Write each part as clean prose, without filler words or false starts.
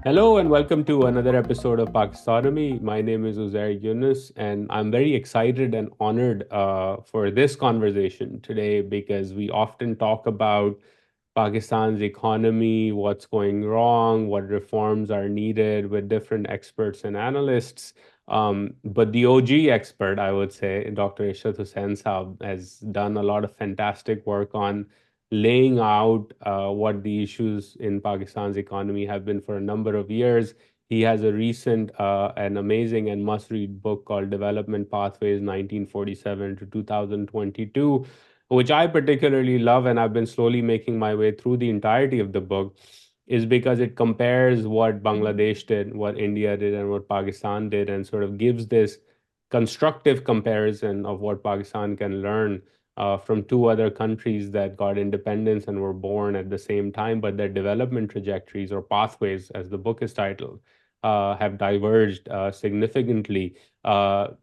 Hello and welcome to another episode of Pakistonomy. My name is Uzair, and I'm very excited and honored for this conversation today because we often talk about Pakistan's economy, what's going wrong, what reforms are needed with different experts and analysts. But the OG expert, I would say, Dr. Ishrat Hussain Saab, has done a lot of fantastic work on laying out what the issues in Pakistan's economy have been for a number of years. He has a recent and amazing and must-read book called Development Pathways 1947 to 2022, which I particularly love, and I've been slowly making my way through the entirety of the book, is because it compares what Bangladesh did, what India did, and what Pakistan did, and sort of gives this constructive comparison of what Pakistan can learn from two other countries that got independence and were born at the same time, but their development trajectories or pathways, as the book is titled, have diverged significantly. Dr.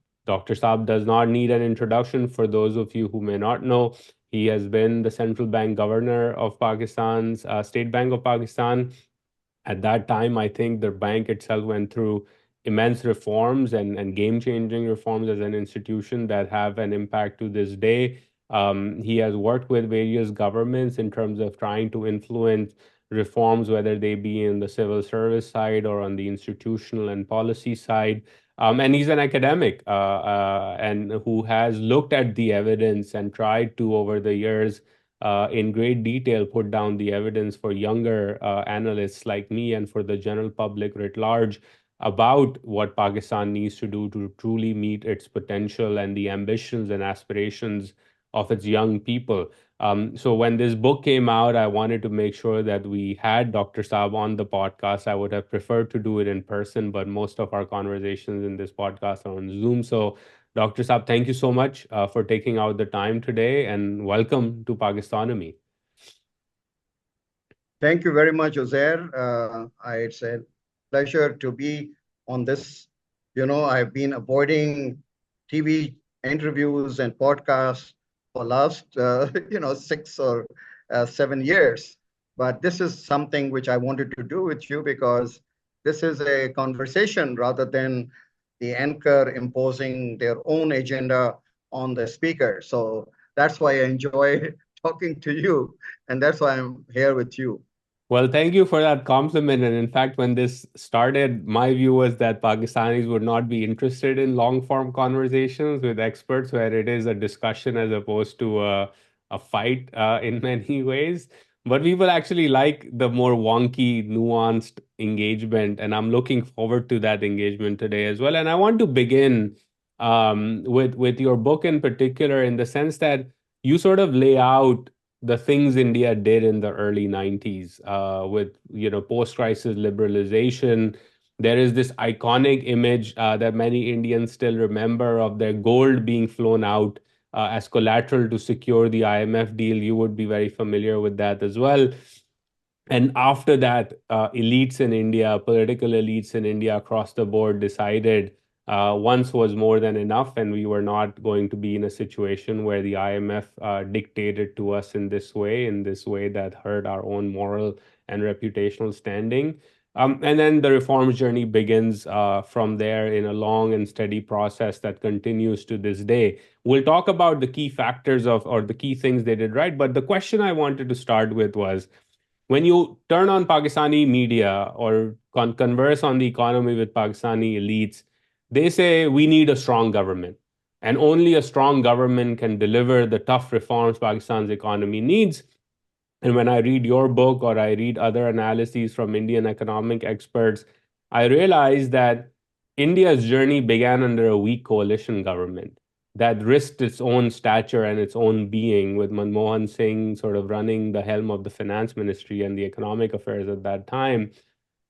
Saab does not need an introduction for those of you who may not know. He has been the central bank governor of Pakistan's State Bank of Pakistan. At that time, I think the bank itself went through immense reforms and game-changing reforms as an institution that have an impact to this day. He has worked with various governments in terms of trying to influence reforms, whether they be in the civil service side or on the institutional and policy side. And he's an academic and who has looked at the evidence and tried to, over the years, in great detail, put down the evidence for younger analysts like me and for the general public writ large about what Pakistan needs to do to truly meet its potential and the ambitions and aspirations of its young people. So when this book came out, I wanted to make sure that we had Dr. Saab on the podcast. I would have preferred to do it in person, but most of our conversations in this podcast are on Zoom. So Dr. Saab, thank you so much for taking out the time today and welcome to Pakistonomy. Thank you very much, Uzair. It's a pleasure to be on this. I've been avoiding TV interviews and podcasts for last, 6 or 7 years. But this is something which I wanted to do with you because this is a conversation rather than the anchor imposing their own agenda on the speaker. So that's why I enjoy talking to you, and that's why I'm here with you. Well, thank you for that compliment. And in fact, when this started, my view was that Pakistanis would not be interested in long form conversations with experts where it is a discussion as opposed to a fight in many ways. But people actually like the more wonky, nuanced engagement. And I'm looking forward to that engagement today as well. And I want to begin with your book in particular, in the sense that you sort of lay out the things India did in the early 90s with post-crisis liberalization. There is this iconic image that many Indians still remember of their gold being flown out as collateral to secure the IMF deal. You would be very familiar with that as well. And after that, elites in India, political elites in India across the board decided once was more than enough, and we were not going to be in a situation where the IMF dictated to us in this way that hurt our own moral and reputational standing. And then the reforms journey begins from there in a long and steady process that continues to this day. We'll talk about the key factors of, or the key things they did right. But the question I wanted to start with was, when you turn on Pakistani media or converse on the economy with Pakistani elites, they say we need a strong government. And only a strong government can deliver the tough reforms Pakistan's economy needs. And when I read your book or I read other analyses from Indian economic experts, I realize that India's journey began under a weak coalition government that risked its own stature and its own being, with Manmohan Singh sort of running the helm of the finance ministry and the economic affairs at that time,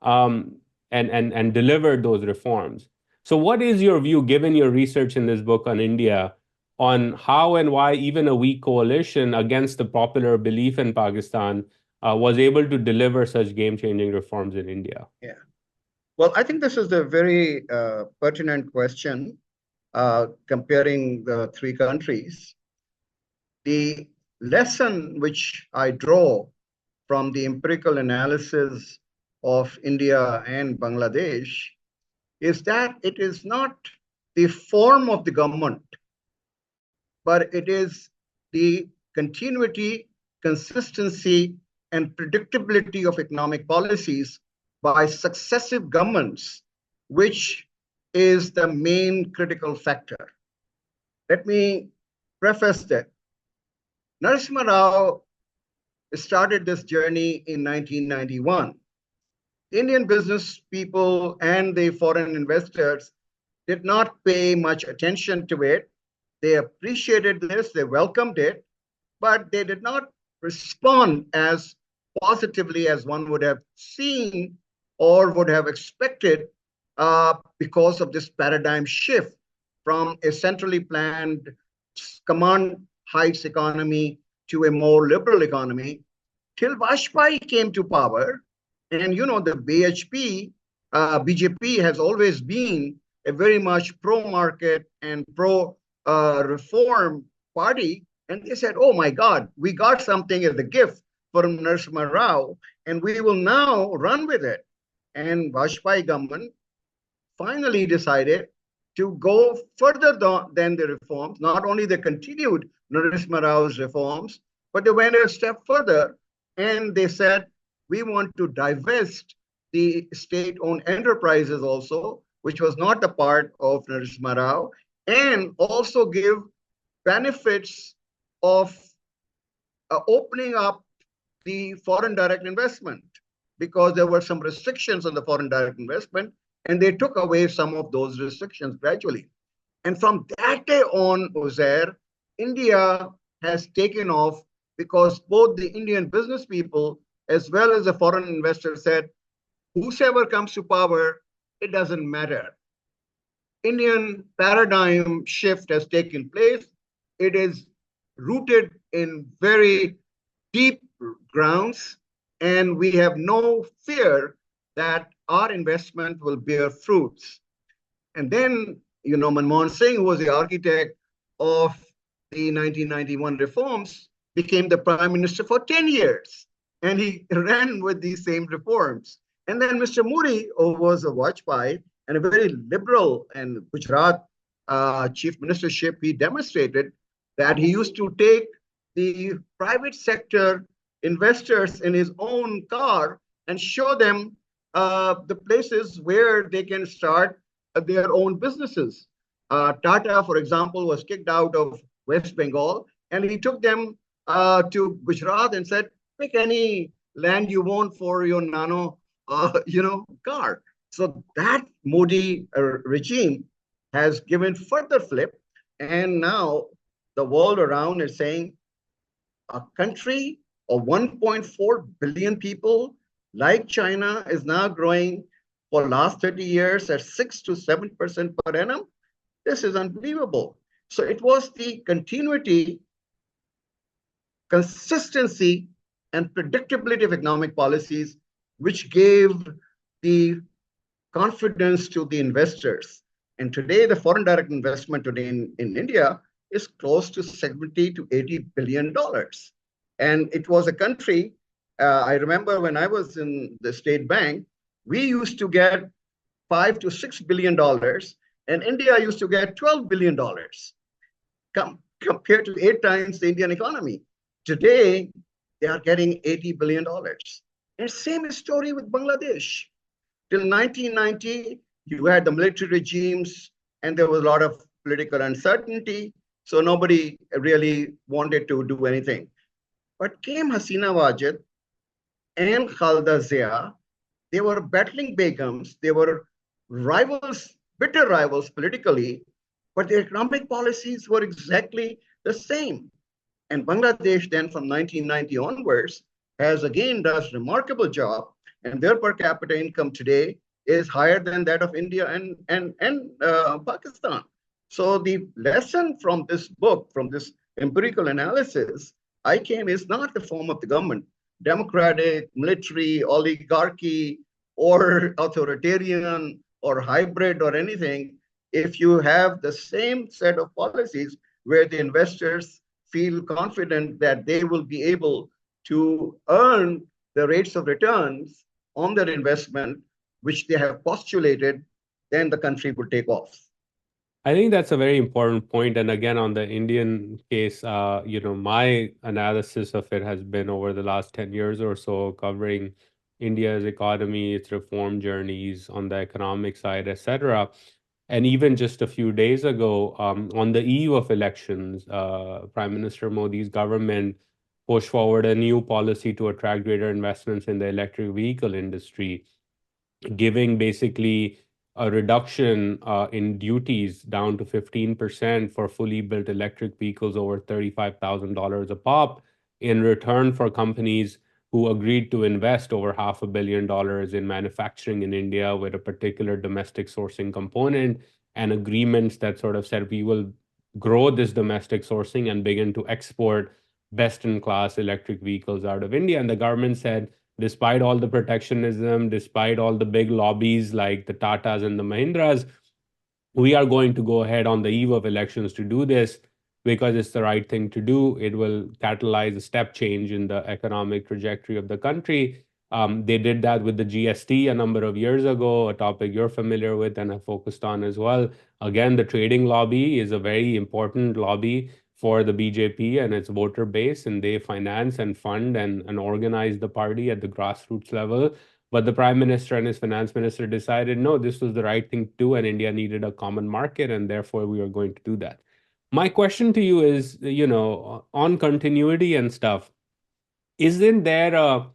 um, and delivered those reforms. So, what is your view, given your research in this book on India, on how and why even a weak coalition against the popular belief in Pakistan was able to deliver such game-changing reforms in India? Yeah. Well, I think this is a very pertinent question comparing the three countries. The lesson which I draw from the empirical analysis of India and Bangladesh is that it is not the form of the government, but it is the continuity, consistency, and predictability of economic policies by successive governments, which is the main critical factor. Let me preface that. Narasimha Rao started this journey in 1991. Indian business people and the foreign investors did not pay much attention to it. They appreciated this, they welcomed it, but they did not respond as positively as one would have seen or would have expected because of this paradigm shift from a centrally planned command heights economy to a more liberal economy till Vajpayee came to power. And you know, the BJP has always been a very much pro-market and pro-reform party. And they said, oh my God, we got something as a gift from Narasimha Rao, and we will now run with it. And Vajpayee government finally decided to go further than the reforms. Not only they continued Narasimha Rao's reforms, but they went a step further and they said, we want to divest the state-owned enterprises also, which was not a part of Narasimha Rao, and also give benefits of opening up the foreign direct investment, because there were some restrictions on the foreign direct investment, and they took away some of those restrictions gradually. And from that day on, Uzair, India has taken off because both the Indian business people as well as the foreign investors said, whosoever comes to power, it doesn't matter. Indian paradigm shift has taken place. It is rooted in very deep grounds, and we have no fear that our investment will bear fruits. And then, you know, Manmohan Singh, who was the architect of the 1991 reforms, became the prime minister for 10 years. And he ran with these same reforms. And then Mr. Modi, who was a Vajpayee and a very liberal and Gujarat chief ministership, he demonstrated that he used to take the private sector investors in his own car and show them the places where they can start their own businesses. Tata, for example, was kicked out of West Bengal, and he took them to Gujarat and said, pick any land you want for your nano, car. So that Modi regime has given further flip, and now the world around is saying a country of 1.4 billion people like China is now growing for last 30 years at 6 to 7% per annum. This is unbelievable. So it was the continuity, consistency, and predictability of economic policies which gave the confidence to the investors. And today, the foreign direct investment today in India is close to 70 to 80 billion dollars. And it was a country, I remember when I was in the state bank, we used to get 5 to 6 billion dollars, and India used to get 12 billion dollars, compared to 8 times the Indian economy. Today, they are getting 80 billion dollars. And same story with Bangladesh. Till 1990, you had the military regimes, and there was a lot of political uncertainty. So nobody really wanted to do anything. But came Hasina Wajid and Khalda Zia. They were battling Begums. They were rivals, bitter rivals politically, but their economic policies were exactly the same. And Bangladesh then from 1990 onwards has again does remarkable job, and their per capita income today is higher than that of India and Pakistan. So the lesson from this book, from this empirical analysis, I came is not the form of the government, democratic, military, oligarchy, or authoritarian, or hybrid, or anything. If you have the same set of policies where the investors feel confident that they will be able to earn the rates of returns on their investment, which they have postulated, then the country would take off. I think that's a very important point. And again, on the Indian case, my analysis of it has been over the last 10 years or so, covering India's economy, its reform journeys on the economic side, etc. And even just a few days ago, on the eve of elections, Prime Minister Modi's government pushed forward a new policy to attract greater investments in the electric vehicle industry, giving basically a reduction in duties down to 15% for fully built electric vehicles over $35,000 a pop, in return for companies who agreed to invest over $500 million in manufacturing in India with a particular domestic sourcing component, and agreements that sort of said we will grow this domestic sourcing and begin to export best in class electric vehicles out of India. And the government said, despite all the protectionism, despite all the big lobbies like the Tatas and the Mahindras, we are going to go ahead on the eve of elections to do this because it's the right thing to do. It will catalyze a step change in the economic trajectory of the country. They did that with the GST a number of years ago, a topic you're familiar with and have focused on as well. Again, the trading lobby is a very important lobby for the BJP and its voter base, and they finance and fund and organize the party at the grassroots level. But the prime minister and his finance minister decided, no, this was the right thing to do, and India needed a common market, and therefore we are going to do that. My question to you is, on continuity and stuff, isn't there a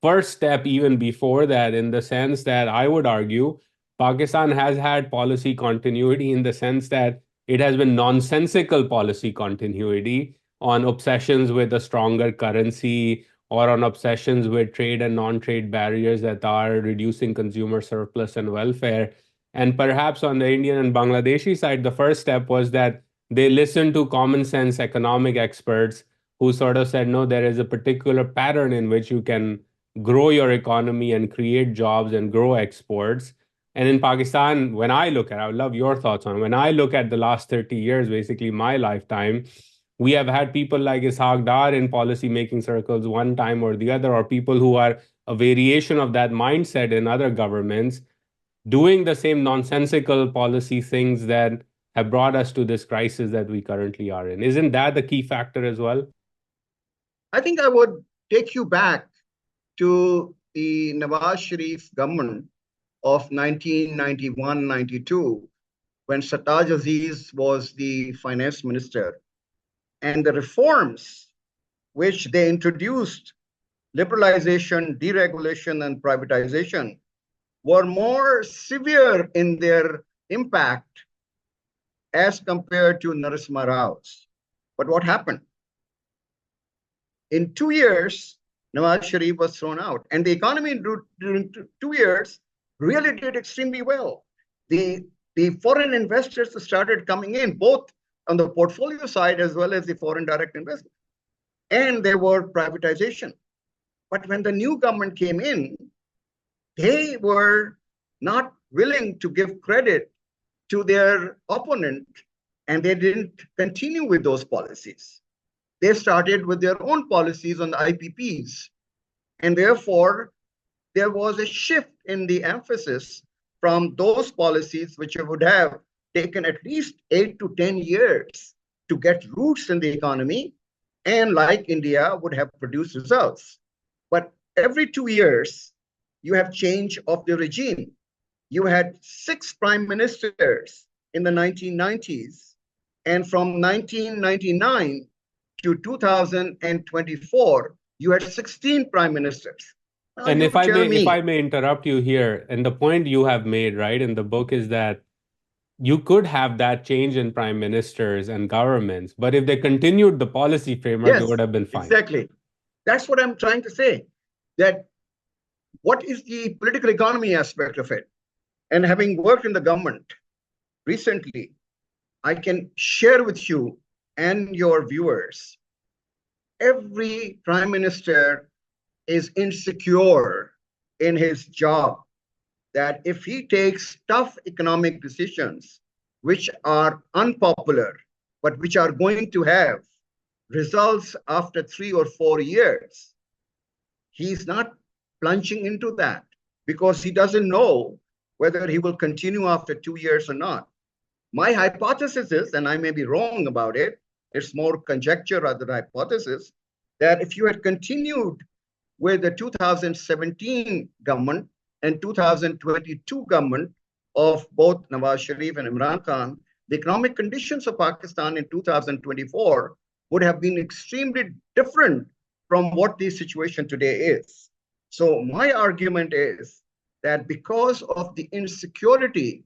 first step even before that, in the sense that I would argue Pakistan has had policy continuity in the sense that it has been nonsensical policy continuity on obsessions with a stronger currency or on obsessions with trade and non-trade barriers that are reducing consumer surplus and welfare. And perhaps on the Indian and Bangladeshi side, the first step was that they listened to common sense economic experts who sort of said, no, there is a particular pattern in which you can grow your economy and create jobs and grow exports. And in Pakistan, when I look at, I would love your thoughts on, when I look at the last 30 years, basically my lifetime, we have had people like Ishaq Dar in policy making circles one time or the other, or people who are a variation of that mindset in other governments, doing the same nonsensical policy things that have brought us to this crisis that we currently are in. Isn't that the key factor as well? I think I would take you back to the Nawaz Sharif government of 1991-92, when Sartaj Aziz was the finance minister, and the reforms which they introduced, liberalization, deregulation, and privatization, were more severe in their impact as compared to Narasimha Rao's. But what happened? In 2 years, Nawaz Sharif was thrown out, and the economy during 2 years really did extremely well. The foreign investors started coming in, both on the portfolio side as well as the foreign direct investment. And there were privatization. But when the new government came in, they were not willing to give credit to their opponent, and they didn't continue with those policies. They started with their own policies on the IPPs. And therefore, there was a shift in the emphasis from those policies which would have taken at least 8 to 10 years to get roots in the economy, and like India would have produced results. But every 2 years, you have change of the regime. You had 6 prime ministers in the 1990s, and from 1999 to 2024, you had 16 prime ministers. Now And you tell if I me, may interrupt you here, and the point you have made, right, in the book is that you could have that change in prime ministers and governments, but if they continued the policy framework, it would yes, have been fine. exactly. That's what I'm trying to say. That what is the political economy aspect of it? And having worked in the government recently, I can share with you and your viewers, every prime minister is insecure in his job, that if he takes tough economic decisions, which are unpopular, but which are going to have results after 3 or 4 years, he's not plunging into that because he doesn't know whether he will continue after 2 years or not. My hypothesis is, and I may be wrong about it, it's more conjecture rather than hypothesis, that if you had continued with the 2017 government and 2022 government of both Nawaz Sharif and Imran Khan, the economic conditions of Pakistan in 2024 would have been extremely different from what the situation today is. So my argument is that because of the insecurity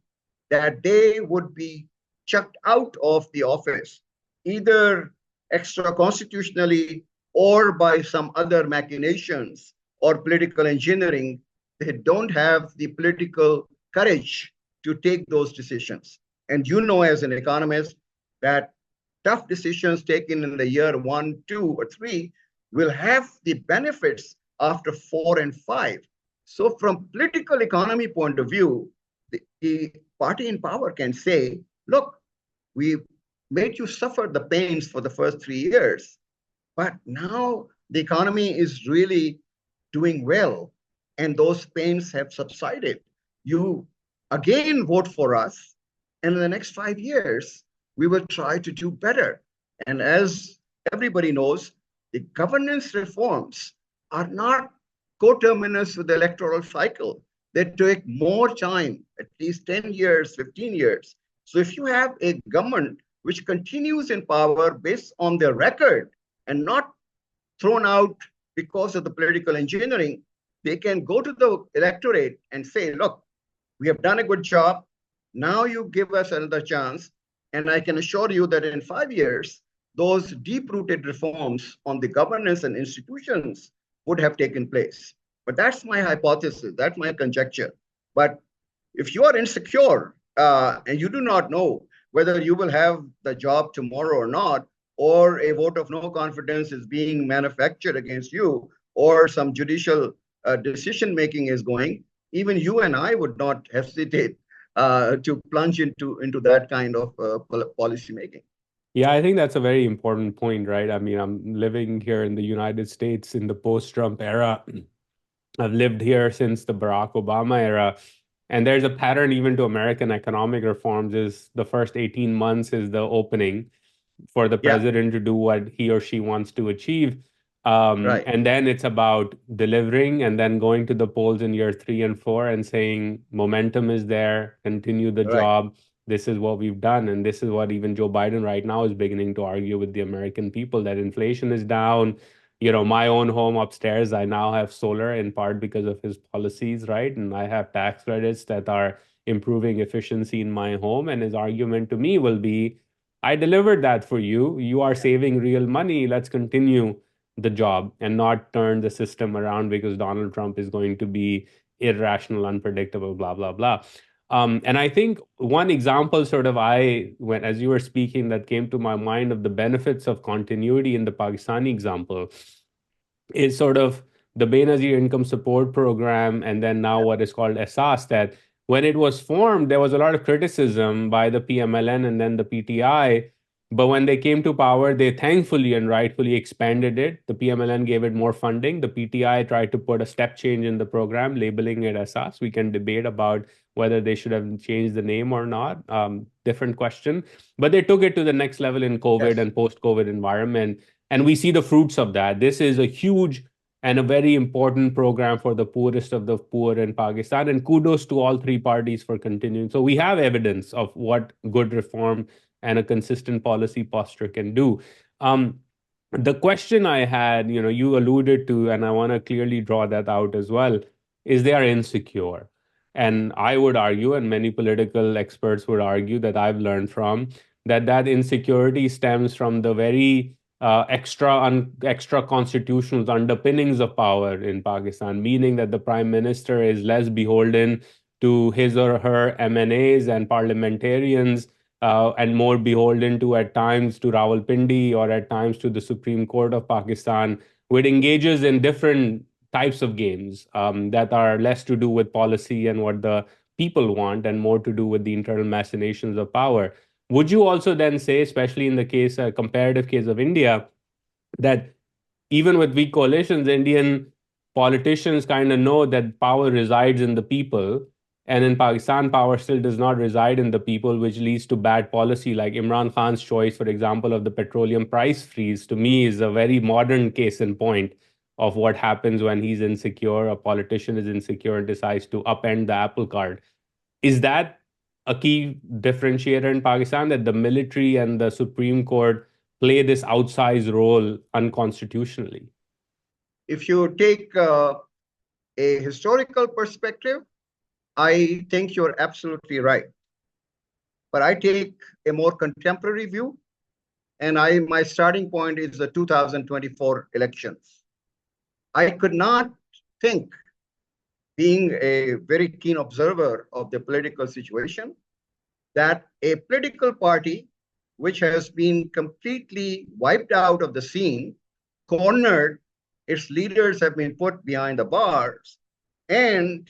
that they would be chucked out of the office, either extra constitutionally or by some other machinations or political engineering, they don't have the political courage to take those decisions. And you know, as an economist, that tough decisions taken in the year 1, 2, or 3 will have the benefits after 4 and 5. So, from political economy point of view, the party in power can say, look, we made you suffer the pains for the first 3 years, but now the economy is really doing well, and those pains have subsided. You again vote for us, and in the next 5 years, we will try to do better. And as everybody knows, the governance reforms are not coterminous with the electoral cycle. They take more time, at least 10 years, 15 years. So if you have a government which continues in power based on their record and not thrown out because of the political engineering, they can go to the electorate and say, look, we have done a good job. Now you give us another chance. And I can assure you that in 5 years, those deep-rooted reforms on the governance and institutions would have taken place. But that's my hypothesis. That's my conjecture. But if you are insecure and you do not know whether you will have the job tomorrow or not, or a vote of no confidence is being manufactured against you, or some judicial decision making is going, even you and I would not hesitate to plunge into that kind of policy making. Yeah, I think that's a very important point, right? I mean, I'm living here in the United States in the post-Trump era. I've lived here since the Barack Obama era. And there's a pattern even to American economic reforms is the first 18 months is the opening for the Yeah, president to do what he or she wants to achieve. right, And then it's about delivering and then going to the polls in year 3 and 4 and saying momentum is there, continue the right. job. This is what we've done. And this is what even Joe Biden right now is beginning to argue with the American people that inflation is down. You know, my own home upstairs, I now have solar in part because of his policies, right? And I have tax credits that are improving efficiency in my home. And his argument to me will be, I delivered that for you. You are Yeah. saving real money. Let's continue the job and not turn the system around because Donald Trump is going to be irrational, unpredictable, blah, blah, blah. And I think one example, sort of, when as you were speaking, that came to my mind of the benefits of continuity in the Pakistani example is sort of the Benazir Income Support Program, and then now Yeah. what is called ESAS. That when it was formed, there was a lot of criticism by the PMLN and then the PTI. But when they came to power, they thankfully and rightfully expanded it. The PMLN gave it more funding. The PTI tried to put a step change in the program, labeling it ESAS. We can debate about whether they should have changed the name or not. Different question. But they took it to the next level in COVID Yes. and post-COVID environment, and we see the fruits of that. This is a huge and a very important program for the poorest of the poor in Pakistan. And kudos to all three parties for continuing. So we have evidence of what good reform and a consistent policy posture can do. Um, the question I had, you alluded to, and I want to clearly draw that out as well, is they are insecure. And I would argue, and many political experts would argue that I've learned from, that insecurity stems from the very extra constitutional underpinnings of power in Pakistan, meaning that the prime minister is less beholden to his or her MNAs and parliamentarians, and more beholden to at times to Rawalpindi or at times to the Supreme Court of Pakistan, which engages in different types of games that are less to do with policy and what the people want and more to do with the internal machinations of power. Would you also then say, especially in the case, a comparative case of India, that even with weak coalitions, Indian politicians kind of know that power resides in the people. And in Pakistan, power still does not reside in the people, which leads to bad policy. Like Imran Khan's choice, for example, of the petroleum price freeze, to me is a very modern case in point of what happens when he's insecure, a politician is insecure and decides to upend the apple cart. Is that a key differentiator in Pakistan, that the military and the Supreme Court play this outsized role unconstitutionally? If you take a historical perspective, I think you're absolutely right. But I take a more contemporary view, and my starting point is the 2024 elections. I could not think, being a very keen observer of the political situation, that a political party which has been completely wiped out of the scene, cornered, its leaders have been put behind the bars, and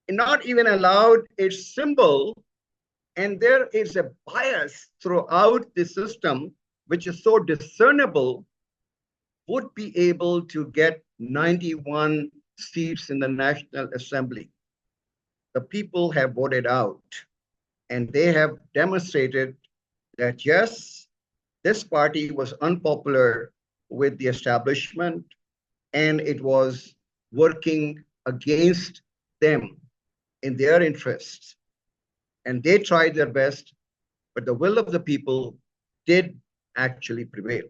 not even allowed its symbol. And there is a bias throughout the system, which is so discernible, would be able to get 91 seats in the National Assembly. The people have voted out, and they have demonstrated that, yes, this party was unpopular with the establishment, and it was working against them in their interests. And they tried their best, but the will of the people did actually prevail.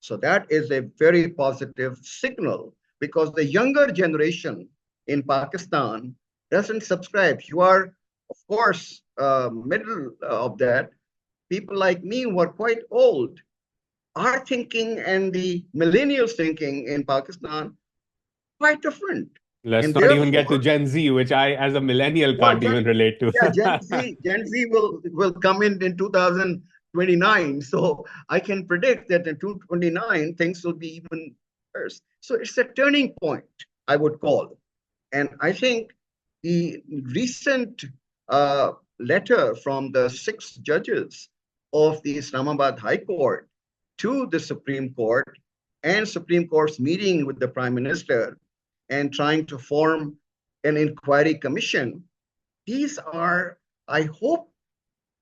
So that is a very positive signal, because the younger generation in Pakistan doesn't subscribe. You are, of course, middle of that. People like me who are quite old, our thinking and the millennials thinking in Pakistan quite different. Let's And not even get to therefore, Gen Z, which I, as a millennial, no, can't even relate to. yeah, Gen Z will come in 2029. So I can predict that in 2029 things will be even worse. So it's a turning point, I would call. And I think the recent letter from the 6 judges of the Islamabad High Court to the Supreme Court, and Supreme Court's meeting with the Prime Minister and trying to form an inquiry commission, these are, I hope,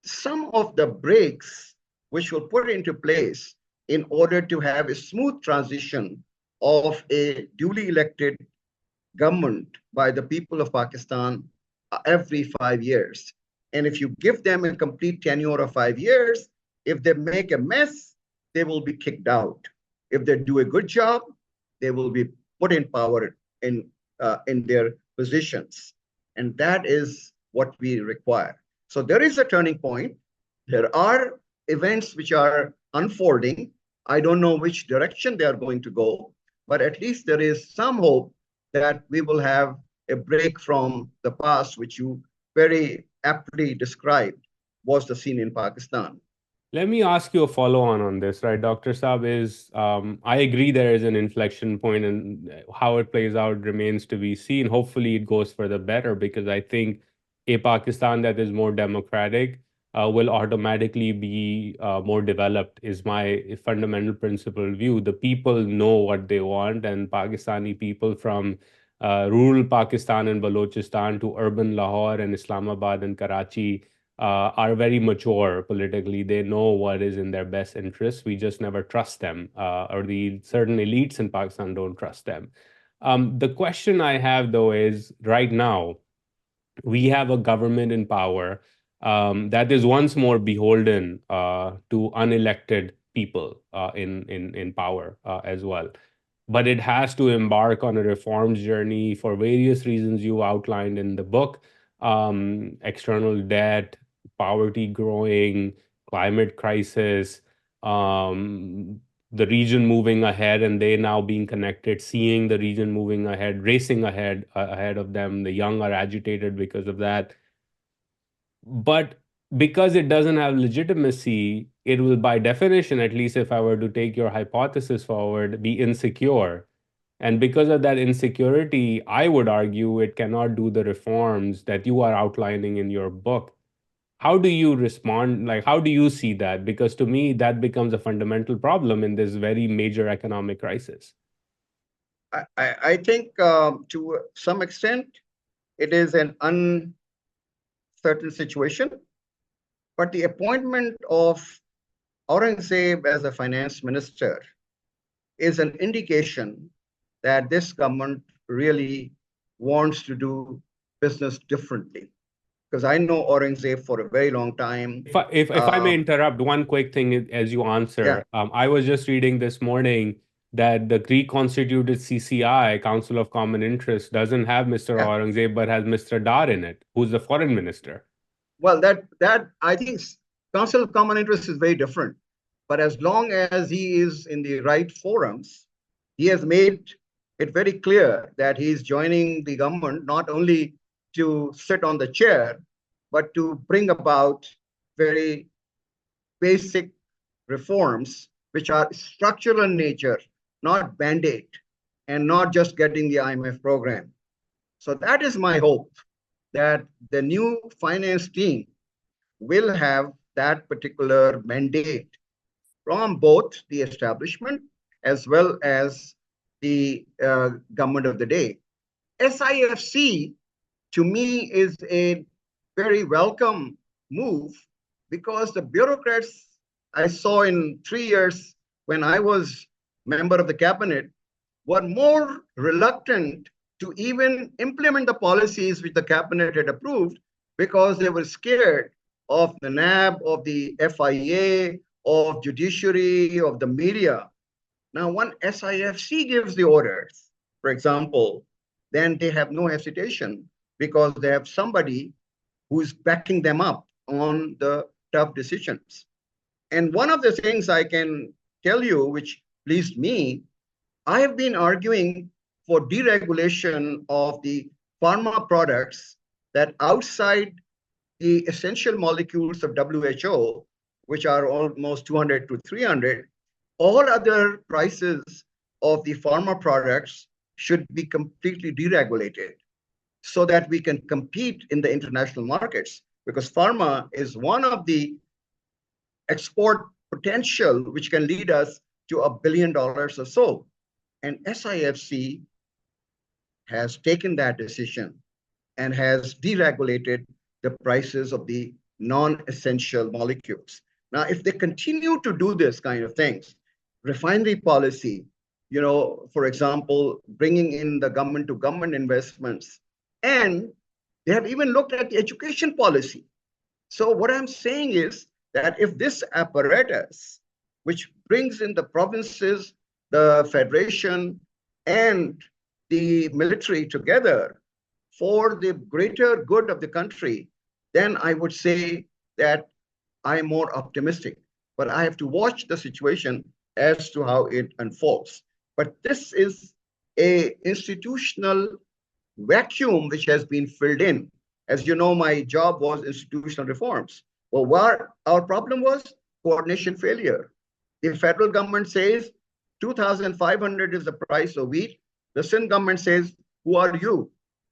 some of the breaks which will put into place in order to have a smooth transition of a duly elected government by the people of Pakistan every 5 years. And if you give them a complete tenure of 5 years, if they make a mess, they will be kicked out. If they do a good job, they will be put in power in their positions. And that is what we require. So there is a turning point. There are events which are unfolding. I don't know which direction they are going to go, but at least there is some hope that we will have a break from the past, which you very aptly described was the scene in Pakistan. Let me ask you a follow on this, right? Dr. Saab, is I agree there is an inflection point, and how it plays out remains to be seen. Hopefully, it goes for the better, because I think a Pakistan that is more democratic will automatically be more developed, is my fundamental principle view. The people know what they want, and Pakistani people from rural Pakistan and Balochistan to urban Lahore and Islamabad and Karachi are very mature politically. They know what is in their best interest. We just never trust them, or the certain elites in Pakistan don't trust them. The question I have, though, is right now, we have a government in power that is once more beholden to unelected people in power as well. But it has to embark on a reforms journey for various reasons you outlined in the book: external debt, poverty growing, climate crisis, the region moving ahead, and they now being connected, seeing the region moving ahead, racing ahead of them. The young are agitated because of that. But because it doesn't have legitimacy, it will, by definition, at least if I were to take your hypothesis forward, be insecure. And because of that insecurity, I would argue it cannot do the reforms that you are outlining in your book. How do you respond? Like, how do you see that? Because to me, that becomes a fundamental problem in this very major economic crisis. I think to some extent it is an uncertain situation, but the appointment of Aurangzeb as a finance minister is an indication that this government really wants to do business differently. Because I know Aurangzeb for a very long time. If I may interrupt, one quick thing as you Yeah, answer. I was just reading this morning that the reconstituted CCI, Council of Common Interest, doesn't have Mr. yeah. Aurangzeb, but has Mr. Dar in it, who's the foreign minister. Well, that I think Council of Common Interest is very different. But as long as he is in the right forums, he has made it very clear that he is joining the government not only to sit on the chair, but to bring about very basic reforms which are structural in nature, not band-aid, and not just getting the IMF program. So that is my hope that the new finance team will have that particular mandate from both the establishment as well as the government of the day. SIFC, to me, is a very welcome move because the bureaucrats I saw in 3 years when I was member of the cabinet were more reluctant to even implement the policies which the cabinet had approved because they were scared of the NAB, of the FIA, of judiciary, of the media. Now, when SIFC gives the orders, for example, then they have no hesitation because they have somebody who's backing them up on the tough decisions. And one of the things I can tell you, which pleased me, I have been arguing for deregulation of the pharma products that outside the essential molecules of WHO, which are almost 200 to 300, all other prices of the pharma products should be completely deregulated so that we can compete in the international markets. Because pharma is one of the export potential which can lead us to $1 billion or so. And SIFC has taken that decision and has deregulated the prices of the non-essential molecules. Now, if they continue to do this kind of things, refinery policy, for example, bringing in the government to government investments, and they have even looked at the education policy. So what I'm saying is that if this apparatus, which brings in the provinces, the federation, and the military together for the greater good of the country, then I would say that I'm more optimistic. But I have to watch the situation as to how it unfolds. But this is a institutional vacuum which has been filled in. As you know, my job was institutional reforms. Well, what our problem was coordination failure. The federal government says 2,500 is the price of wheat. The Sindh government says, who are you?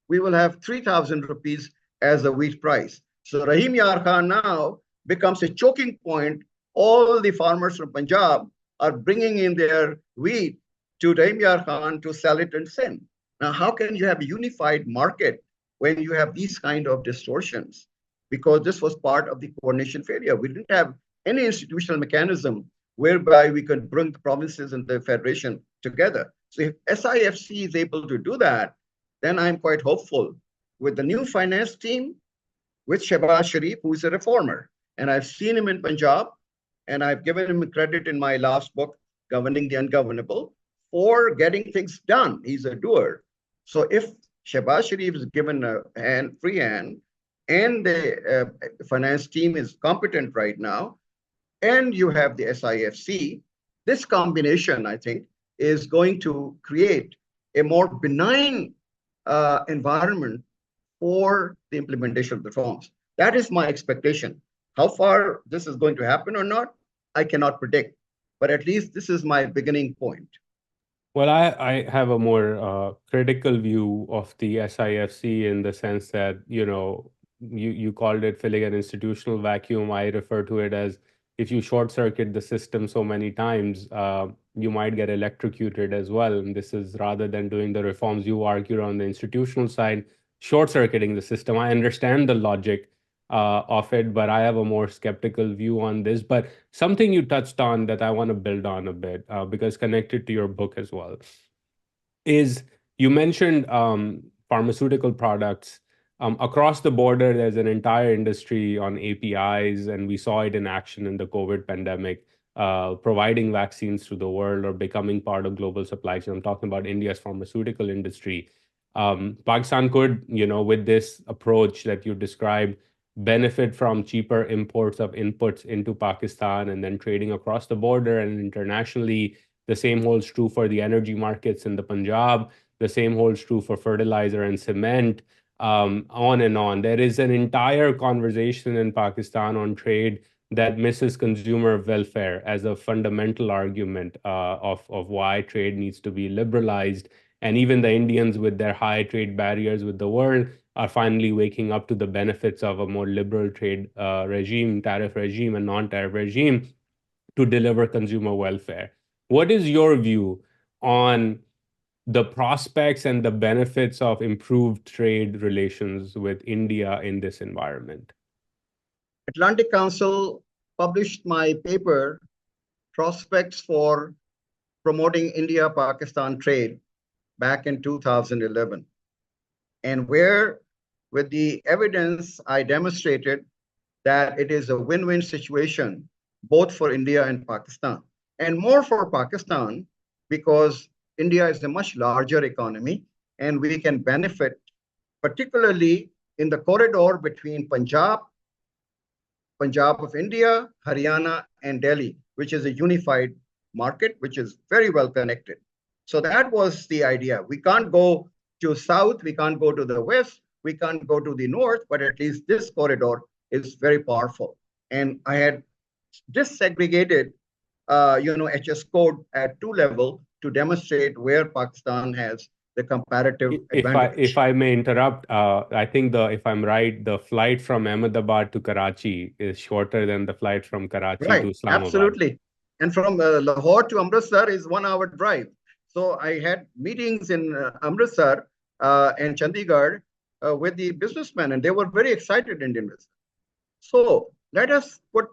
We will have 3,000 rupees as the wheat price. So Rahim Yar Khan now becomes a choking point. All the farmers from Punjab are bringing in their wheat to Rahim Yar Khan to sell it in Sindh. Now, how can you have a unified market when you have these kind of distortions? Because this was part of the coordination failure. We didn't have any institutional mechanism whereby we could bring the provinces and the federation together. So if SIFC is able to do that, then I'm quite hopeful. With the new finance team, with Shehbaz Sharif, who is a reformer, and I've seen him in Punjab, and I've given him credit in my last book, Governing the Ungovernable, for getting things done. He's a doer. So if Shehbaz Sharif is given a free hand, and the finance team is competent right now, and you have the SIFC, this combination, I think, is going to create a more benign environment for the implementation of the reforms. That is my expectation. How far this is going to happen or not, I cannot predict. But at least this is my beginning point. Well, I have a more critical view of the SIFC in the sense that, you called it filling an institutional vacuum. I refer to it as if you short circuit the system so many times, you might get electrocuted as well. And this is rather than doing the reforms you argued on the institutional side, short circuiting the system. I understand the logic of it, but I have a more skeptical view on this. But something you touched on that I want to build on a bit, because connected to your book as well, is you mentioned pharmaceutical products. Across the border, there's an entire industry on APIs, and we saw it in action in the COVID pandemic, providing vaccines to the world or becoming part of global supply chain. I'm talking about India's pharmaceutical industry. Pakistan could, with this approach that you described, benefit from cheaper imports of inputs into Pakistan and then trading across the border and internationally. The same holds true for the energy markets in the Punjab. The same holds true for fertilizer and cement, on and on. There is an entire conversation in Pakistan on trade that misses consumer welfare as a fundamental argument of why trade needs to be liberalized. And even the Indians, with their high trade barriers with the world, are finally waking up to the benefits of a more liberal trade regime, tariff regime, and non tariff regime to deliver consumer welfare. What is your view on the prospects and the benefits of improved trade relations with India in this environment? Atlantic Council published my paper, Prospects for Promoting India-Pakistan Trade, back in 2011. And where, with the evidence, I demonstrated that it is a win-win situation, both for India and Pakistan. And more for Pakistan, because India is a much larger economy, and we can benefit, particularly in the corridor between Punjab of India, Haryana, and Delhi, which is a unified market, which is very well connected. So that was the idea. We can't go to south, we can't go to the west, we can't go to the north, but at least this corridor is very powerful. And I had disaggregated, HS code at 2 level to demonstrate where Pakistan has the comparative advantage. If I may interrupt, I think if I'm right, the flight from Ahmedabad to Karachi is shorter than the flight from Karachi to Islamabad. Absolutely. And from Lahore to Amritsar is 1 hour drive. So I had meetings in Amritsar and Chandigarh with the businessmen, and they were very excited, Indian business. So let us put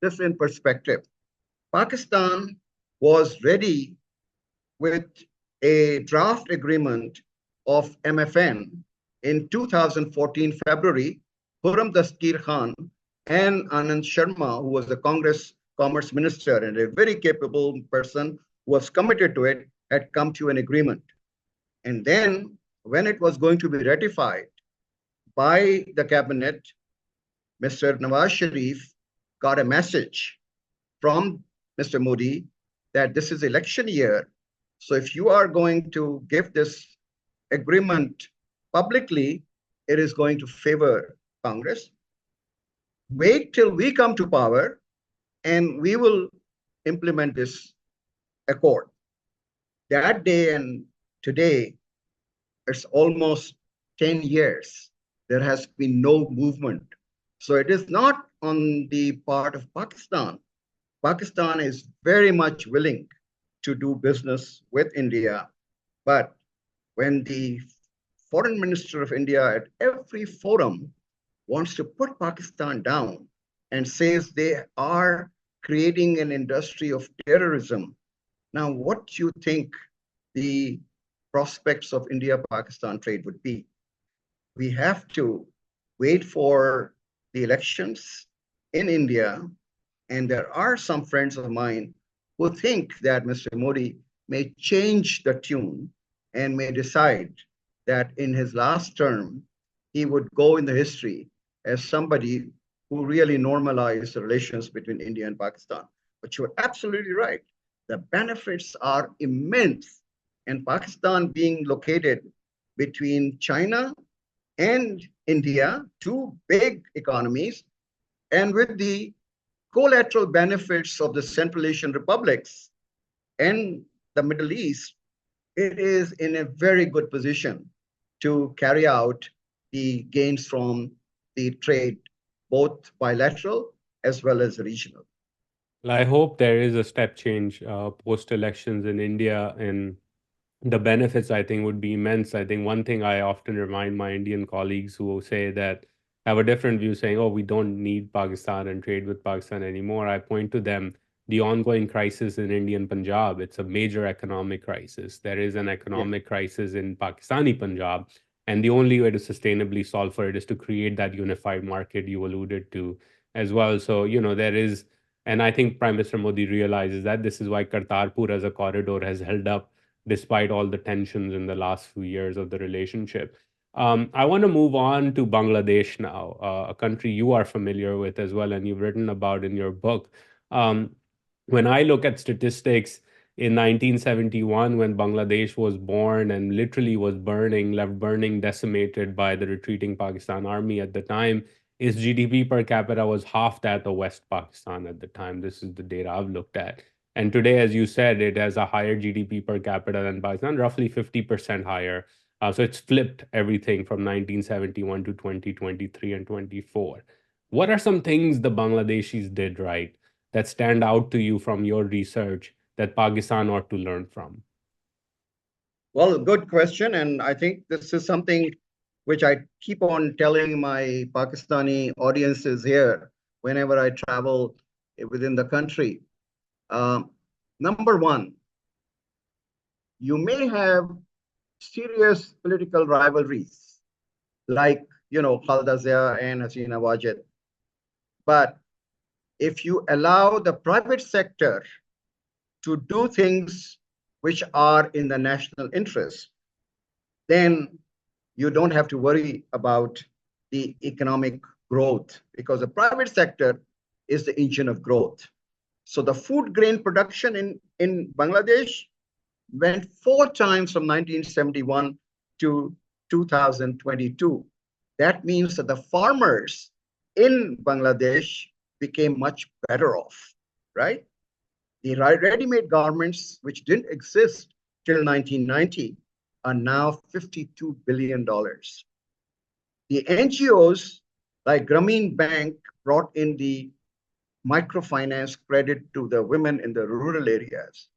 this in perspective. Pakistan was ready with a draft agreement of MFN in 2014 February. Khurram Dasgir Khan and Anand Sharma, who was the Commerce Minister and a very capable person who was committed to it, had come to an agreement. And then when it was going to be ratified by the cabinet, Mr. Nawaz Sharif got a message from Mr. Modi that this is election year. So if you are going to give this agreement publicly, it is going to favor Congress. Wait till we come to power and we will implement this accord. That day and today, it's almost 10 years. There has been no movement. So it is not on the part of Pakistan. Pakistan is very much willing to do business with India. But when the foreign minister of India at every forum wants to put Pakistan down and says they are creating an industry of terrorism, now what do you think the prospects of India-Pakistan trade would be? We have to wait for the elections in India. And there are some friends of mine who think that Mr. Modi may change the tune and may decide that in his last term, he would go in the history as somebody who really normalized the relations between India and Pakistan. But you're absolutely right. The benefits are immense. And Pakistan being located between China and India, 2 big economies, and with the collateral benefits of the Central Asian republics and the Middle East, it is in a very good position to carry out the gains from the trade, both bilateral as well as regional. Well, I hope there is a step change post elections in India, and the benefits I think would be immense. I think one thing I often remind my Indian colleagues who say that have a different view, saying, "Oh, we don't need Pakistan and trade with Pakistan anymore." I point to them the ongoing crisis in Indian Punjab. It's a major economic crisis. There is an Yeah. economic crisis in Pakistani Punjab, and the only way to sustainably solve for it is to create that unified market you alluded to as well. So there is. And I think Prime Minister Modi realizes that this is why Kartarpur as a corridor has held up despite all the tensions in the last few years of the relationship. I want to move on to Bangladesh now, a country you are familiar with as well, and you've written about in your book. Um, when I look at statistics in 1971, when Bangladesh was born and literally was burning, left burning, decimated by the retreating Pakistan army at the time, its GDP per capita was half that of West Pakistan at the time. This is the data I've looked at. And today, as you said, it has a higher GDP per capita than Pakistan, roughly 50% higher. So it's flipped everything from 1971 to 2023 and 24. What are some things the Bangladeshis did right that stand out to you from your research that Pakistan ought to learn from? Well, good question. And I think this is something which I keep on telling my Pakistani audiences here whenever I travel within the country. Um, Number one, you may have serious political rivalries like, Khalda Zia and Hasina Wajid. But if you allow the private sector to do things which are in the national interest, then you don't have to worry about the economic growth because the private sector is the engine of growth. So the food grain production in Bangladesh went 4 times from 1971 to 2022. That means that the farmers in Bangladesh became much better off, right? The ready-made garments, which didn't exist till 1990, are now $52 billion. The NGOs like Grameen Bank brought in the microfinance credit to the women in the rural areas.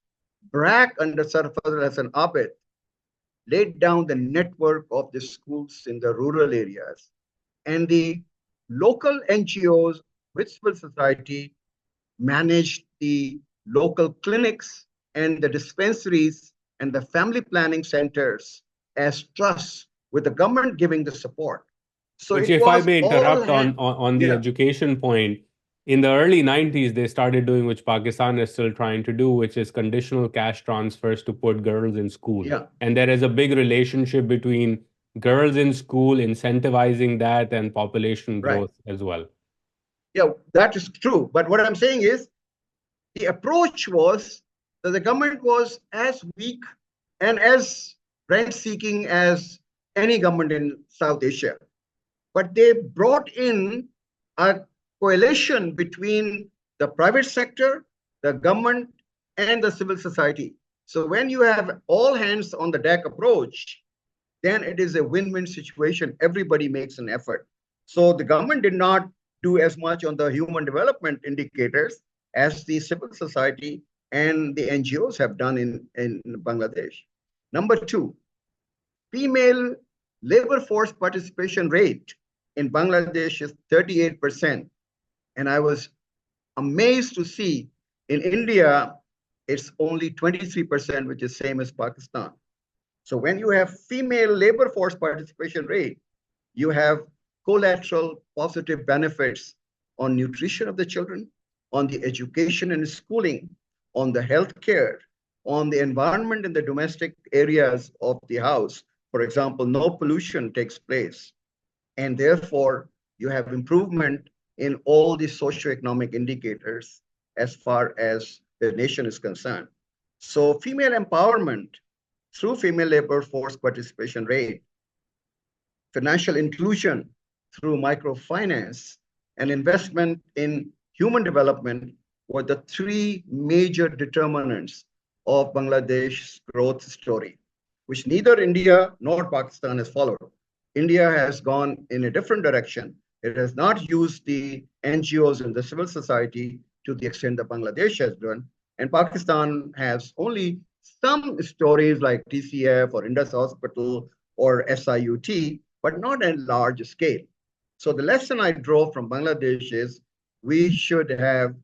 BRAC under Sarfaz Hassan Abed laid down the network of the schools in the rural areas. And the local NGOs with civil society managed the local clinics and the dispensaries and the family planning centers as trusts with the government giving the support. So Which, it if I was may all interrupt hand, on the yeah, education point, in the early 90s, they started doing, which Pakistan is still trying to do, which is conditional cash transfers to put girls in school. yeah, And there is a big relationship between girls in school, incentivizing that, and population right. growth as well. Yeah, that is true. But what I'm saying is the approach was that the government was as weak and as rent-seeking as any government in South Asia. But they brought in a coalition between the private sector, the government, and the civil society. So when you have all hands on the deck approach, then it is a win-win situation. Everybody makes an effort. So the government did not do as much on the human development indicators as the civil society and the NGOs have done in Bangladesh. Number two, female labor force participation rate in Bangladesh is 38%. And I was amazed to see in India, it's only 23%, which is same as Pakistan. So when you have female labor force participation rate, you have collateral positive benefits on nutrition of the children, on the education and schooling, on the healthcare, on the environment in the domestic areas of the house. For example, no pollution takes place. And therefore, you have improvement in all the socioeconomic indicators as far as the nation is concerned. So female empowerment through female labor force participation rate, financial inclusion through microfinance, and investment in human development were the three major determinants of Bangladesh's growth story, which neither India nor Pakistan has followed. India has gone in a different direction. It has not used the NGOs and the civil society to the extent that Bangladesh has done. And Pakistan has only some stories like TCF or Indus Hospital or SIUT, but not at large scale. So the lesson I draw from Bangladesh is we should have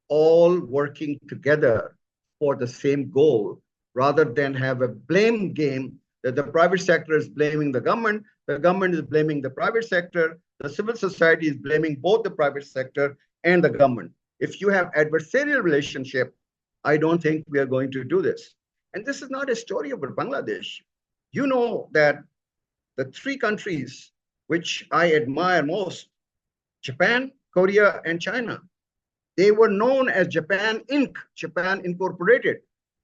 all working together for the same goal rather than have a blame game that the private sector is blaming the government is blaming the private sector, the civil society is blaming both the private sector and the government. If you have adversarial relationship, I don't think we are going to do this. And this is not a story about Bangladesh. You know that the three countries which I admire most, Japan, Korea, and China, they were known as Japan Inc., Japan Incorporated,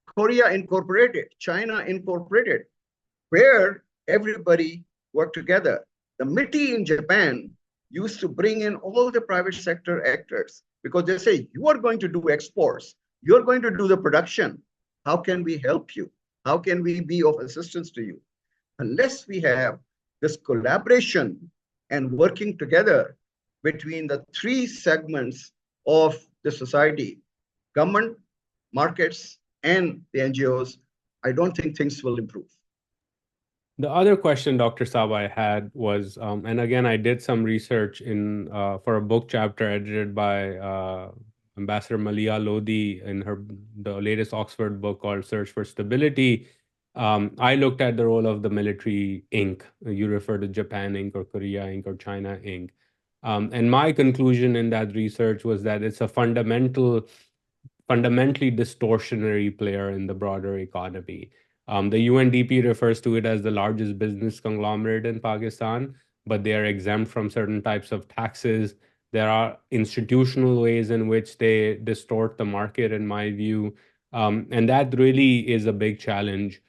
Korea Incorporated, China Incorporated, where everybody worked together. The MITI in Japan used to bring in all the private sector actors because they say, you are going to do exports, you're going to do the production. How can we help you? How can we be of assistance to you? Unless we have this collaboration and working together between the three segments of the society, government, markets, and the NGOs, I don't think things will improve. The other question, Dr. Saba, I had was, and again, I did some research in for a book chapter edited by Ambassador Malia Lodi in the latest Oxford book called Search for Stability. I looked at the role of the military Inc. You refer to Japan Inc. or Korea Inc. or China Inc. And my conclusion in that research was that it's a fundamentally distortionary player in the broader economy. The UNDP refers to it as the largest business conglomerate in Pakistan, but they are exempt from certain types of taxes. There are institutional ways in which they distort the market, in my view. And that really is a big challenge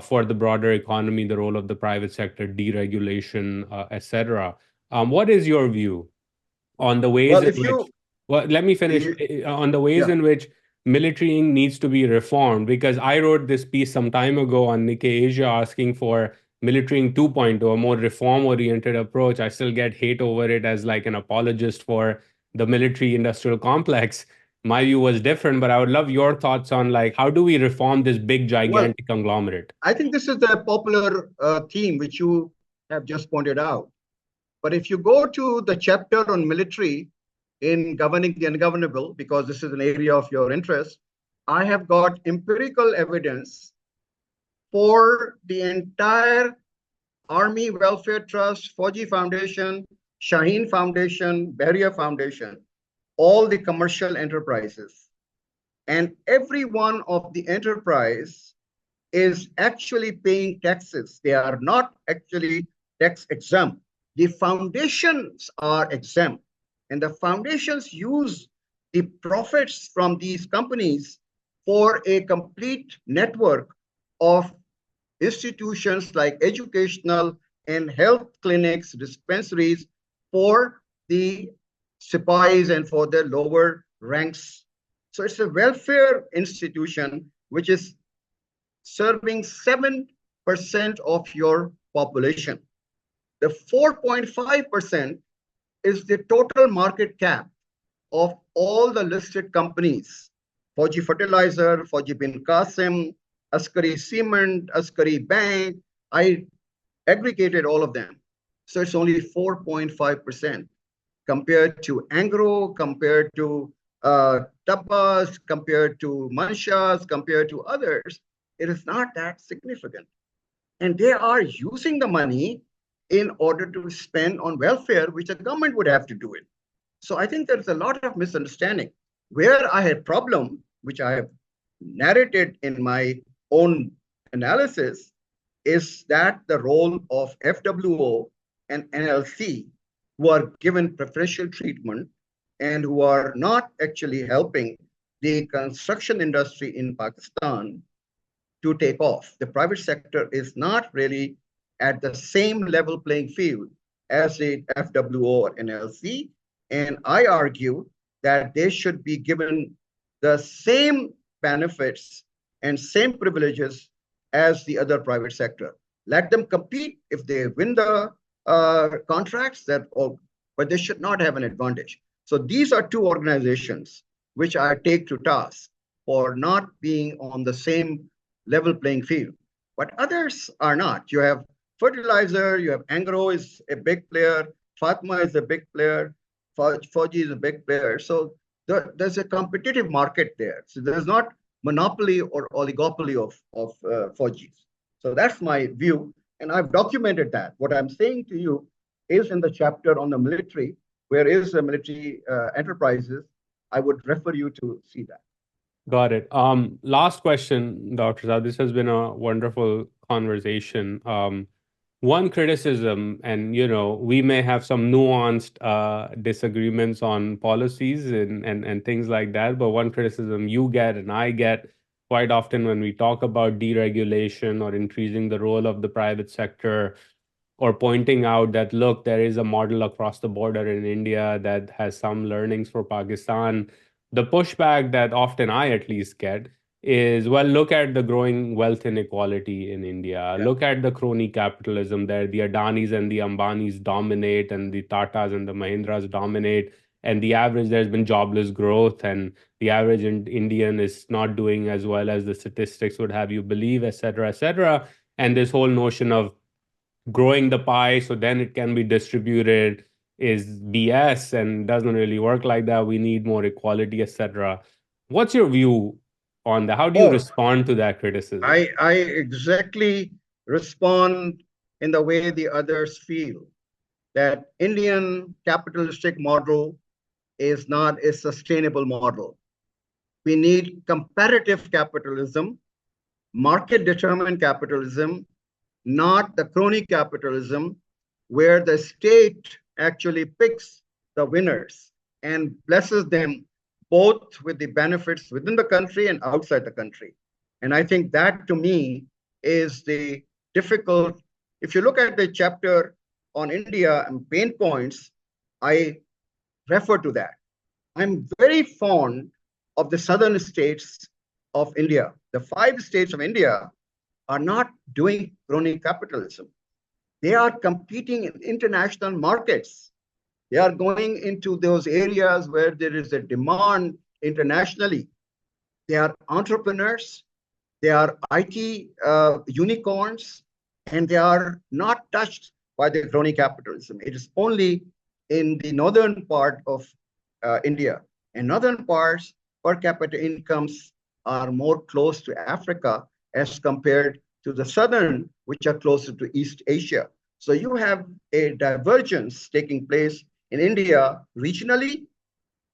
for the broader economy, the role of the private sector, deregulation, etc. What is your view on the ways Well, in if which, well, let me finish, on the ways yeah, in which military needs to be reformed? Because I wrote this piece some time ago on Nikkei Asia asking for military 2.0, a more reform-oriented approach. I still get hate over it as like an apologist for the military industrial complex. My view was different, but I would love your thoughts on like how do we reform this big, well, gigantic conglomerate? I think this is the popular theme which you have just pointed out. But if you go to the chapter on military in governing the ungovernable, because this is an area of your interest, I have got empirical evidence for the entire Army Welfare Trust, Fauji Foundation, Shaheen Foundation, Beria Foundation, all the commercial enterprises. And every one of the enterprise is actually paying taxes. They are not actually tax exempt. The foundations are exempt. And the foundations use the profits from these companies for a complete network of institutions like educational and health clinics, dispensaries for the sipais and for the lower ranks. So it's a welfare institution which is serving 7% of your population. The 4.5% is the total market cap of all the listed companies. Fauji Fertilizer, Fauji bin Qasim, Askari Cement, Askari Bank. I aggregated all of them. So it's only 4.5% compared to Angro, compared to Tabbas, compared to Manshas, compared to others. It is not that significant. And they are using the money in order to spend on welfare, which the government would have to do it. So I think there's a lot of misunderstanding. Where I had problem, which I have narrated in my own analysis, is that the role of FWO and NLC, who are given preferential treatment and who are not actually helping the construction industry in Pakistan to take off. The private sector is not really at the same level playing field as the FWO or NLC. And I argue that they should be given the same benefits and same privileges as the other private sector. Let them compete. If they win the contracts, but they should not have an advantage. So these are two organizations which I take to task for not being on the same level playing field. But others are not. You have fertilizer, you have Angro is a big player, Fatma is a big player, Fuji is a big player. So there's a competitive market there. So there's not monopoly or oligopoly of Fujis. So that's my view. And I've documented that. What I'm saying to you is in the chapter on the military, where is the military enterprises. I would refer you to see that. Got it. Last question, Dr. Zad. This has been a wonderful conversation. One criticism, and we may have some nuanced disagreements on policies and things like that, but one criticism you get and I get quite often when we talk about deregulation or increasing the role of the private sector, or pointing out that, look, there is a model across the border in India that has some learnings for Pakistan. The pushback that often I at least get is, well, look at the growing wealth inequality in India. Yeah. Look at the crony capitalism there. The Adanis and the Ambanis dominate, and the Tatas and the Mahindras dominate. And the average, there's been jobless growth, and the average Indian is not doing as well as the statistics would have you believe, et cetera, et cetera. And this whole notion of growing the pie so then it can be distributed is BS and doesn't really work like that. We need more equality, etc. What's your view on that? How do you Oh, respond to that criticism? I exactly respond in the way the others feel that Indian capitalistic model is not a sustainable model. We need comparative capitalism, market determined capitalism, not the crony capitalism, where the state actually picks the winners and blesses them both with the benefits within the country and outside the country. And I think that to me is the difficult. If you look at the chapter on India and pain points, I refer to that. I'm very fond of the southern states of India. The 5 states of India are not doing crony capitalism. They are competing in international markets. They are going into those areas where there is a demand internationally. They are entrepreneurs. They are IT unicorns, and they are not touched by the crony capitalism. It is only in the northern part of India. And northern parts, per capita incomes are more close to Africa as compared to the southern, which are closer to East Asia. So you have a divergence taking place in India regionally,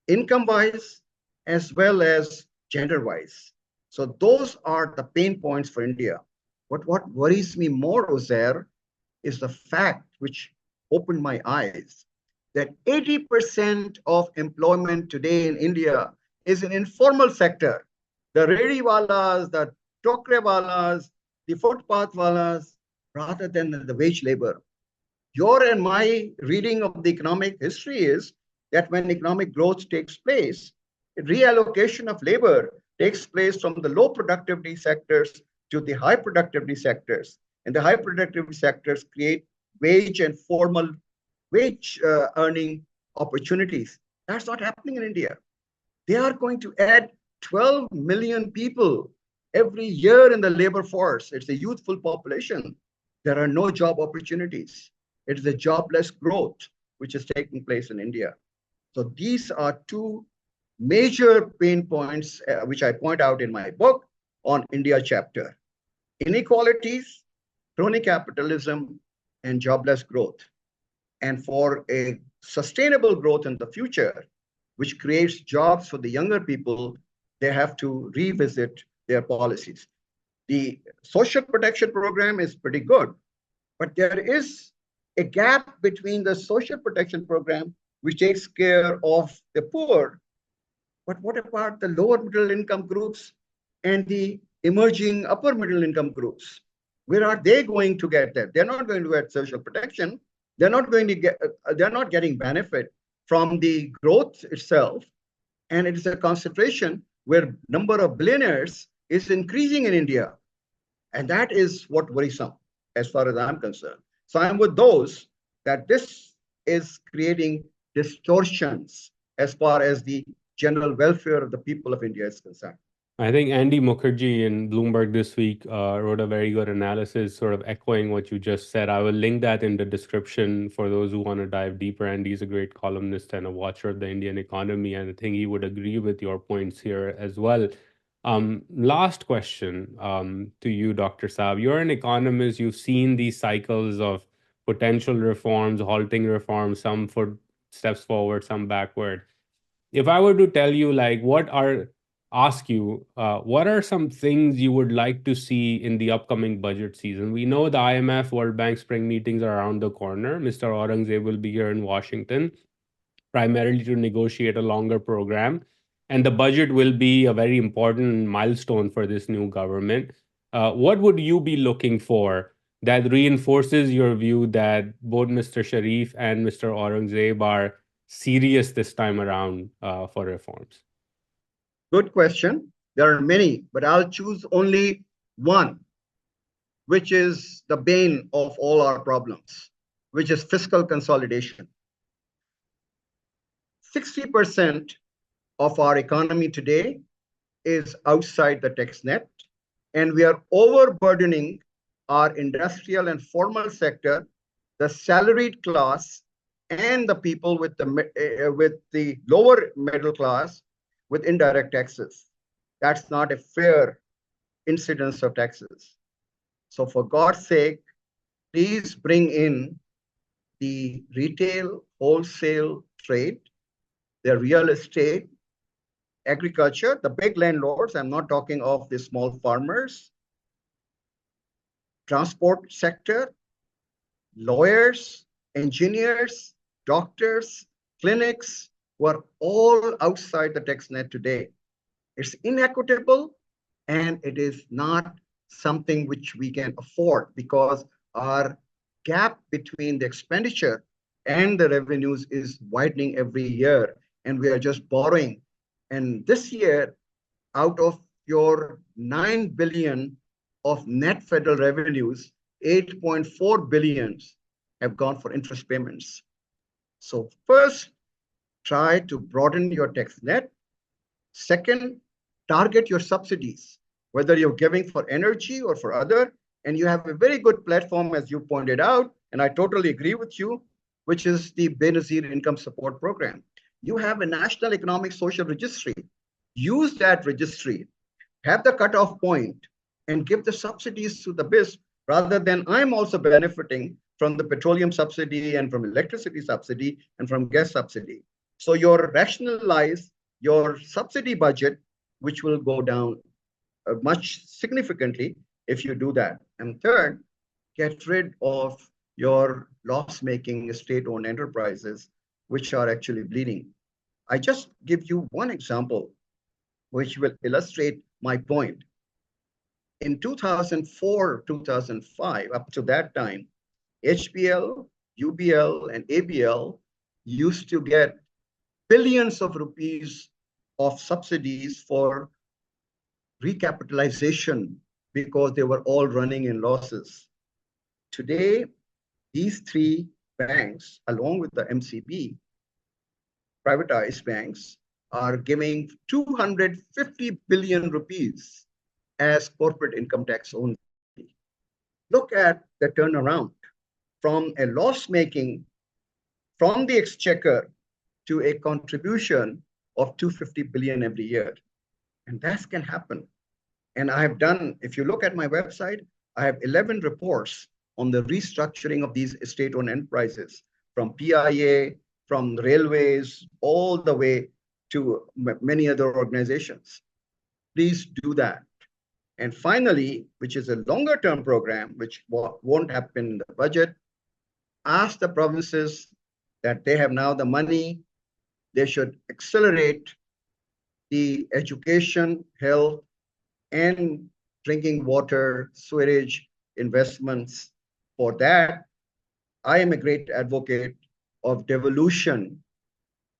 income-wise, as well as gender-wise. So those are the pain points for India. But what worries me more, Uzair, is the fact which opened my eyes that 80% of employment today in India is in informal sector. The rediwalas, the tokrewalas, the footpathwalas, rather than the wage labor. Your and my reading of the economic history is that when economic growth takes place, reallocation of labor takes place from the low productivity sectors to the high productivity sectors. And the high productivity sectors create wage and formal wage earning opportunities. That's not happening in India. They are going to add 12 million people every year in the labor force. It's a youthful population. There are no job opportunities. It is a jobless growth which is taking place in India. So these are two major pain points which I point out in my book on India chapter. Inequalities, crony capitalism, and jobless growth. And for a sustainable growth in the future, which creates jobs for the younger people, they have to revisit their policies. The social protection program is pretty good, but there is a gap between the social protection program, which takes care of the poor. But what about the lower middle income groups and the emerging upper middle income groups? Where are they going to get that? They're not going to get social protection. They're not going to get, they're not getting benefit from the growth itself. And it is a concentration where number of billionaires is increasing in India. And that is what worrisome as far as I'm concerned. So I'm with those that this is creating distortions as far as the general welfare of the people of India is concerned. I think Andy Mukherjee in Bloomberg this week wrote a very good analysis, sort of echoing what you just said. I will link that in the description for those who want to dive deeper. Andy's a great columnist and a watcher of the Indian economy, and I think he would agree with your points here as well. Last question to you, Dr. Saab. You're an economist. You've seen these cycles of potential reforms, halting reforms, some for steps forward, some backward. If I were to tell you, like, ask you, what are some things you would like to see in the upcoming budget season? We know the IMF, World Bank spring meetings are around the corner. Mr. Aurangzeb will be here in Washington, primarily to negotiate a longer program. And the budget will be a very important milestone for this new government. What would you be looking for that reinforces your view that both Mr. Sharif and Mr. Aurangzeb are serious this time around for reforms? Good question. There are many, but I'll choose only one, which is the bane of all our problems, which is fiscal consolidation. 60% of our economy today is outside the tax net, and we are overburdening our industrial and formal sector, the salaried class, and the people with the lower middle class with indirect taxes. That's not a fair incidence of taxes. So for God's sake, please bring in the retail, wholesale trade, the real estate, agriculture, the big landlords. I'm not talking of the small farmers, transport sector, lawyers, engineers, doctors, clinics, who are all outside the tax net today. It's inequitable, and it is not something which we can afford, because our gap between the expenditure and the revenues is widening every year, and we are just borrowing. And this year, out of your 9 billion of net federal revenues, 8.4 billion have gone for interest payments. So first, try to broaden your tax net. Second, target your subsidies, whether you're giving for energy or for other. And you have a very good platform, as you pointed out, and I totally agree with you, which is the Benazir Income Support Program. You have a National Economic Social Registry. Use that registry, have the cutoff point, and give the subsidies to the BIS, rather than I'm also benefiting from the petroleum subsidy and from electricity subsidy and from gas subsidy. So you rationalize your subsidy budget, which will go down much significantly if you do that. And third, get rid of your loss-making state-owned enterprises, which are actually bleeding. I just give you one example, which will illustrate my point. In 2004, 2005, up to that time, HBL, UBL, and ABL used to get billions of rupees of subsidies for recapitalization because they were all running in losses. Today, these three banks, along with the MCB, privatized banks, are giving 250 billion rupees as corporate income tax only. Look at the turnaround from a loss making from the exchequer to a contribution of 250 billion every year. And that can happen. And I have done, if you look at my website, I have 11 reports on the restructuring of these state-owned enterprises, from PIA, from railways, all the way to many other organizations. Please do that. And finally, which is a longer term program, which won't happen in the budget, ask the provinces that they have now the money, they should accelerate the education, health, and drinking water, sewerage investments. For that, I am a great advocate of devolution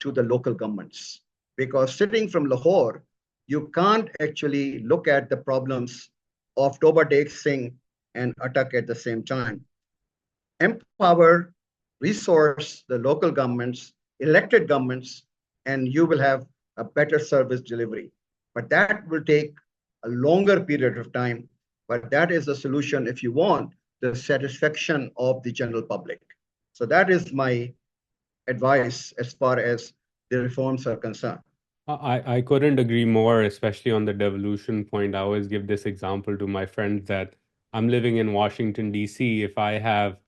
to the local governments, because sitting from Lahore, you can't actually look at the problems of Toba Dek Singh and Atak at the same time. Empower, resource the local governments, elected governments, and you will have a better service delivery. But that will take a longer period of time. But that is the solution if you want the satisfaction of the general public. So that is my advice as far as the reforms are concerned. I couldn't agree more, especially on the devolution point. I always give this example to my friends that I'm living in Washington, D.C. If I have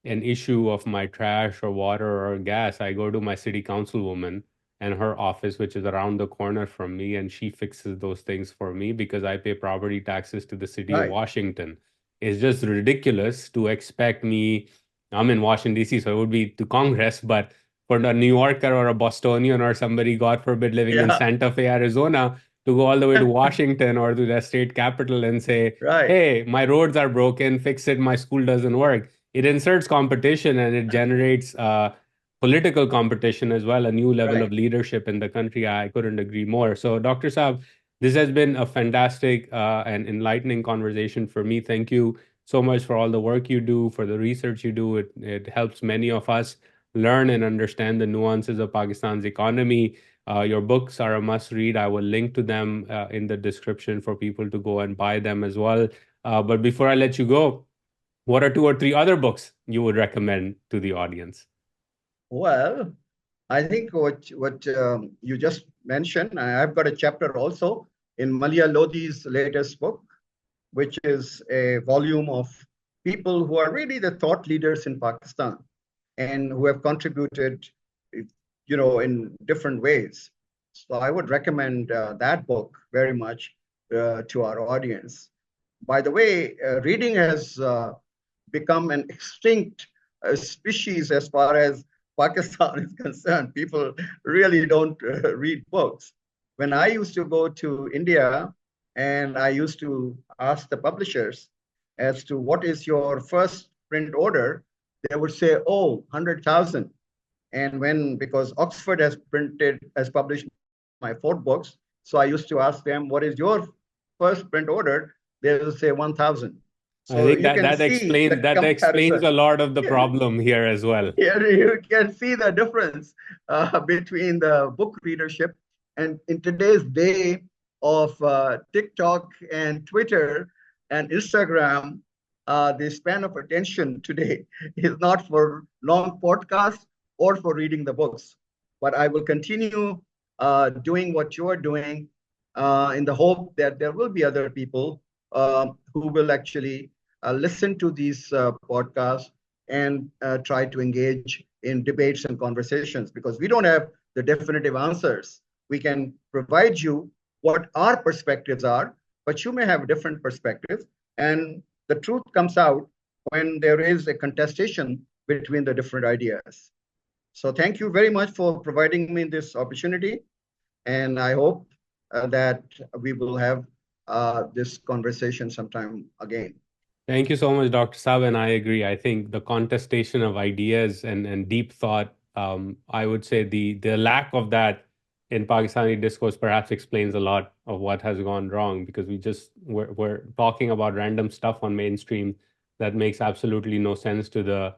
an issue of my trash or water or gas, I go to my city councilwoman and her office, which is around the corner from me, and she fixes those things for me because I pay property taxes to the city of Right, Washington. It's just ridiculous to expect me. I'm in Washington, D.C., so it would be to Congress, but for a New Yorker or a Bostonian or somebody, God forbid, living in yeah, Santa Fe, Arizona, to go all the way to Washington or to the state capital and say, right, hey, my roads are broken, fix it, my school doesn't work. It inserts competition and it generates political competition as well, a new level of right. leadership in the country. I couldn't agree more. So, Dr. Saab, this has been a fantastic and enlightening conversation for me. Thank you so much for all the work you do, for the research you do. It helps many of us learn and understand the nuances of Pakistan's economy. Your books are a must read. I will link to them in the description for people to go and buy them as well. But before I let you go, what are two or three other books you would recommend to the audience? Well, I think what you just mentioned, I've got a chapter also in Malia Lodi's latest book, which is a volume of people who are really the thought leaders in Pakistan and who have contributed, in different ways. So I would recommend that book very much to our audience. By the way, reading has become an extinct species as far as Pakistan is concerned. People really don't read books. When I used to go to India and I used to ask the publishers as to what is your first print order, they would say, oh, 100,000. And because Oxford has published my four books, so I used to ask them, what is your first print order? They will say 1,000. I So think you that can that see the explains that explains comparison. a lot of the problem here as well. Here you can see the difference between the book readership and in today's day of TikTok and Twitter and Instagram, the span of attention today is not for long podcasts or for reading the books. But I will continue doing what you are doing in the hope that there will be other people who will actually listen to these podcasts and try to engage in debates and conversations because we don't have the definitive answers. We can provide you what our perspectives are, but you may have a different perspective. And the truth comes out when there is a contestation between the different ideas. So thank you very much for providing me this opportunity. And I hope that we will have this conversation sometime again. Thank you so much, Dr. Saab, and I agree. I think the contestation of ideas and deep thought, I would say the lack of that in Pakistani discourse perhaps explains a lot of what has gone wrong because we're talking about random stuff on mainstream that makes absolutely no sense to the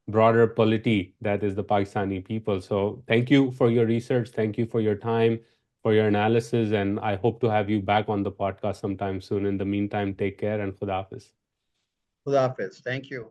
broader polity that is the Pakistani people. So thank you for your research. Thank you for your time, for your analysis, and I hope to have you back on the podcast sometime soon. In the meantime, take care and Khuda Hafiz. Khudafez. Thank you.